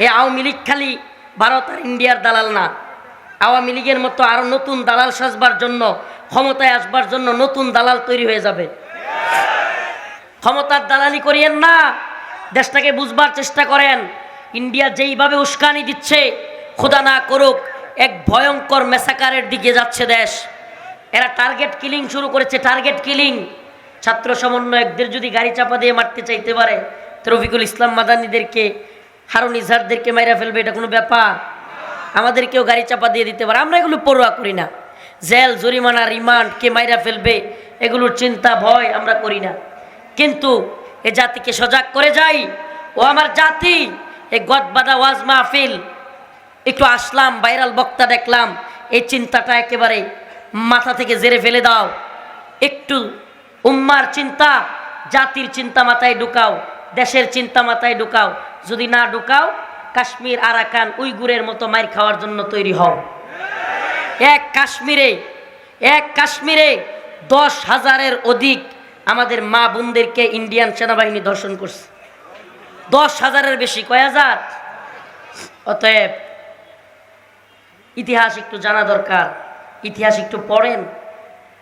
এই আওয়ামী লীগ খালি ভারত আর ইন্ডিয়ার দালাল না, আওয়ামী লীগের মতো আরো নতুন দালাল সাজবার জন্য, ক্ষমতায় আসবার জন্য নতুন দালাল তৈরি হয়ে যাবে। ক্ষমতার দালালি করিয়েন না, দেশটাকে বুঝবার চেষ্টা করেন। ইন্ডিয়া যেইভাবে উস্কানি দিচ্ছে, খোদা না করুক এক ভয়ঙ্কর মেসাকারের দিকে যাচ্ছে দেশ। এরা টার্গেট কিলিং শুরু করেছে, টার্গেট কিলিং। ছাত্র সমন্বয়কদের যদি গাড়ি চাপা দিয়ে মারতে চাইতে পারে, রফিকুল ইসলাম মাদানিদেরকে, হারুন ইজহারদেরকে মাইরা ফেলবে, এটা কোনো ব্যাপার? আমাদেরকেও গাড়ি চাপা দিয়ে দিতে পারে, আমরা এগুলো পরোয়া করি না। জেল, জরিমানা, রিমান্ড, কে মাইরা ফেলবে এগুলোর চিন্তা ভয় আমরা করি না। কিন্তু এ জাতিকে সজাগ করে যাই, ও আমার জাতি, এই গদবাদা ওয়াজ মাহফিল একটু আসলাম, ভাইরাল বক্তা দেখলাম, এই চিন্তাটা একেবারে মাথা থেকে জেরে ফেলে দাও। একটু উম্মার চিন্তা, জাতির চিন্তা মাথায় ঢুকাও, দেশের চিন্তা মাথায় ঢুকাও। যদি না ঢুকাও, কাশ্মীর, আরাকান, উইগুরের মতো মাইর খাওয়ার জন্য তৈরি হও। এক কাশ্মীরে 10,000-এর অধিক আমাদের মা বোনদেরকে ইন্ডিয়ান সেনাবাহিনী ধর্ষণ করছে। 10,000-এর বেশি, কয় হাজার? অতএব ইতিহাস একটু জানা দরকার, ইতিহাস একটু পড়েন।